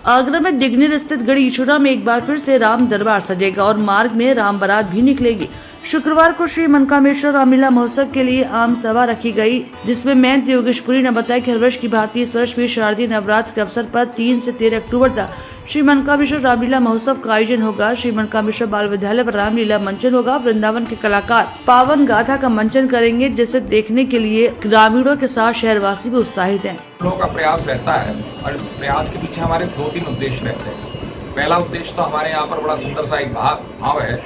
आगरा में दिगनेर स्थित गढ़ीछोरा में एक बार फिर से राम दरबार सजेगा और मार्ग में राम बारात भी निकलेगी। शुक्रवार को श्री मनकामेश्वर रामलीला महोत्सव के लिए आम सभा रखी गई, जिसमें महंत योगेशपुरी ने बताया कि हर वर्ष की भांति इस वर्ष भी शारदीय नवरात्र के अवसर पर 3 से 13 अक्टूबर तक श्री मनकामेश्वर रामलीला महोत्सव का आयोजन होगा। श्री मनकामेश्वर बाल विद्यालय पर रामलीला मंचन होगा। वृंदावन के कलाकार पावन गाथा का मंचन करेंगे, जिसे देखने के लिए ग्रामीणों के साथ शहरवासी भी उत्साहित हैं। लोगों का प्रयास रहता है और इस प्रयास के पीछे हमारे 2-3 उद्देश्य रहते हैं। पहला उद्देश्य तो हमारे यहाँ पर बड़ा सुंदर सा एक भाव है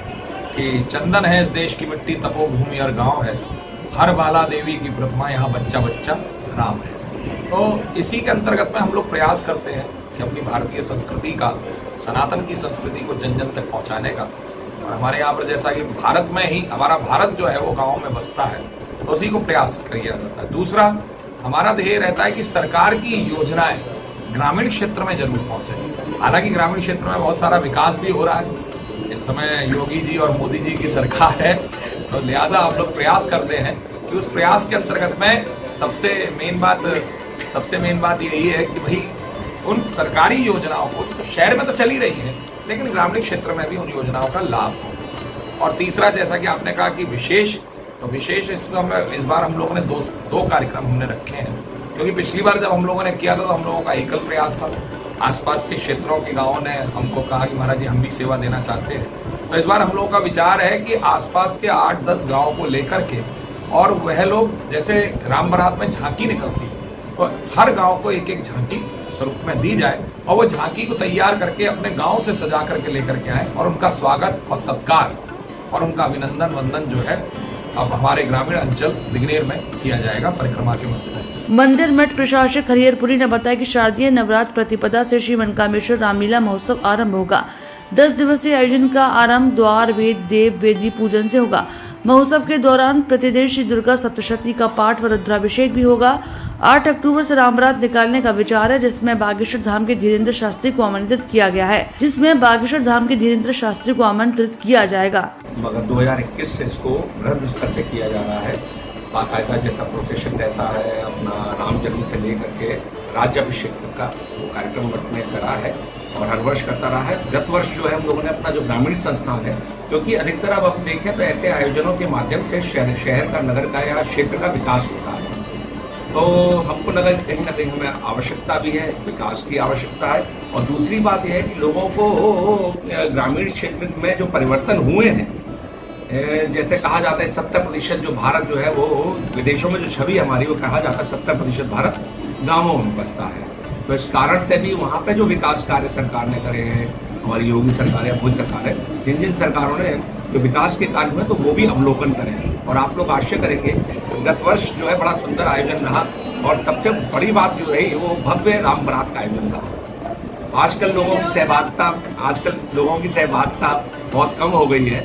कि चंदन है इस देश की मिट्टी, तपोभूमि और गांव है, हर बाला देवी की प्रतिमा, यहाँ बच्चा बच्चा राम है। तो इसी के अंतर्गत में हम लोग प्रयास करते हैं कि अपनी भारतीय संस्कृति का, सनातन की संस्कृति को जन जन तक पहुँचाने का। और हमारे यहाँ पर जैसा कि भारत में ही हमारा भारत जो है वो गाँव में बसता है, तो उसी को प्रयास किया जाता है। दूसरा हमारा ध्येय रहता है कि सरकार की योजनाएं ग्रामीण क्षेत्र में जरूर पहुंचे। हालांकि ग्रामीण क्षेत्र में बहुत सारा विकास भी हो रहा है, इस समय योगी जी और मोदी जी की सरकार है, तो लिहाजा हम लोग प्रयास करते हैं कि उस प्रयास के अंतर्गत में सबसे मेन बात यही है कि भाई उन सरकारी योजनाओं को शहर में तो चली रही है, लेकिन ग्रामीण क्षेत्र में भी उन योजनाओं का लाभ हो। और तीसरा, जैसा कि आपने कहा कि विशेष इसमें इस बार हम लोगों ने दो कार्यक्रम हमने रखे हैं, क्योंकि पिछली बार जब हम लोगों ने किया था तो हम लोगों का एकल प्रयास था। आसपास के क्षेत्रों के गांवों ने हमको कहा कि महाराज जी हम भी सेवा देना चाहते हैं। तो इस बार हम लोगों का विचार है कि आसपास के 8-10 गाँव को लेकर के, और वह लोग जैसे राम बारात में झांकी निकलती है, तो हर गाँव को एक एक झांकी स्वरूप में दी जाए और वो झांकी को तैयार करके अपने गाँव से सजा करके लेकर के आए और उनका स्वागत और सत्कार और उनका अभिनंदन वंदन जो है अब हमारे ग्रामीण अंचल दिगनेर में किया जाएगा परिक्रमा के मध्य में। मंदिर मठ प्रशासक हरिहरपुरी ने बताया कि शारदीय नवरात्र प्रतिपदा से श्री मनकामेश्वर रामलीला महोत्सव आरंभ होगा। 10 दिवसीय आयोजन का आरंभ द्वार वेद देव वेदी पूजन से होगा। महोत्सव के दौरान प्रतिदिन श्री दुर्गा सप्तशती का पाठ व रुद्राभिषेक भी होगा। 8 अक्टूबर से राम बारात निकालने का विचार है, जिसमें बागेश्वर धाम के धीरेन्द्र शास्त्री को आमंत्रित किया जाएगा। मगर 2021 से इसको वृहद स्तर पे किया जा रहा है। बाकायदा जैसा प्रोफेशन रहता है अपना राम जन्म से लेकर के राज्याभिषेक का वो कार्यक्रम ने करा है और हर वर्ष करता रहा है। गत वर्ष जो है हम लोगों ने अपना जो ग्रामीण संस्थान है, क्योंकि अधिकतर अब आप देखें तो ऐसे आयोजनों के माध्यम से शहर का, नगर का या क्षेत्र का विकास होता है, तो हमको लगा कहीं ना कहीं हमें आवश्यकता भी है, विकास की आवश्यकता है। और दूसरी बात यह है कि लोगों को ग्रामीण क्षेत्र में जो परिवर्तन हुए हैं, जैसे कहा जाता है 70% जो भारत जो है वो विदेशों में जो छवि हमारी वो कहा जाता है 70% भारत गाँवों में बसता है। तो इस कारण से भी वहाँ पे जो विकास कार्य सरकार ने करे हैं, हमारी योगी सरकार है, मोदी सरकार है, जिन सरकारों ने जो विकास के कार्य हुए तो वो भी अवलोकन करें। और आप लोग आश्चर्य करेंगे, गत वर्ष जो है बड़ा सुंदर आयोजन रहा और सबसे बड़ी बात जो रही वो भव्य राम बारात का आयोजन रहा। आजकल लोगों की सहभागिता बहुत कम हो गई है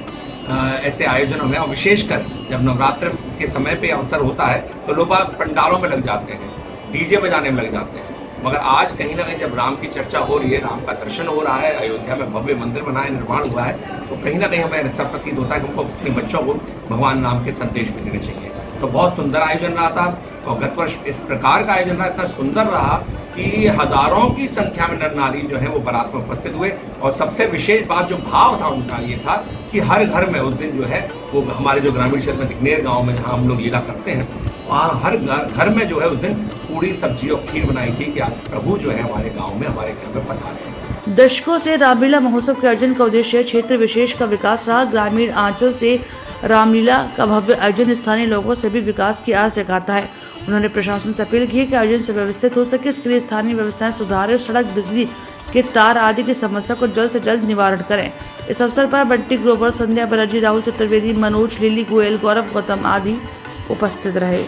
ऐसे आयोजनों में, और विशेषकर जब नवरात्र के समय पे अवसर होता है तो लोग पंडालों में लग जाते हैं, डीजे बजाने में लग जाते हैं। मगर आज कहीं ना कहीं जब राम की चर्चा हो रही है, राम का दर्शन हो रहा है, अयोध्या में भव्य मंदिर बनाए निर्माण हुआ है, तो कहीं ना कहीं हमें ऐसा प्रतीत होता है कि हमको अपने बच्चों को भगवान राम के संदेश भी देने चाहिए। तो बहुत सुंदर आयोजन रहा था और गत वर्ष इस प्रकार का आयोजन रहा, इतना सुंदर रहा कि हजारों की संख्या में नर नारी जो है वो बारात में उपस्थित हुए। और सबसे विशेष बात जो भाव था उनका ये था कि हर घर में उस दिन जो है वो हमारे जो ग्रामीण क्षेत्र में दिगनेर गाँव में जहाँ हम लोग लीला करते हैं, वहाँ हर घर में जो है उस दिन पूरी सब्जी और खीर बनाई थी कि आज प्रभु जो है हमारे गाँव में, हमारे घर में पधारे। दशकों से रामलीला महोत्सव के आयोजन का उद्देश्य क्षेत्र विशेष का विकास रहा। ग्रामीण आंचल से रामलीला का भव्य आयोजन स्थानीय लोगों से भी विकास की आस जगाता है। उन्होंने प्रशासन से अपील की है कि आयोजन से व्यवस्थित हो सके, इसके लिए स्थानीय व्यवस्थाएं सुधारें, सड़क, बिजली के तार आदि की समस्या को जल्द से जल्द निवारण करें। इस अवसर पर बंटी ग्रोवर, संध्या बनर्जी, राहुल चतुर्वेदी, मनोज, लिली गोयल, गौरव गौतम आदि उपस्थित रहे।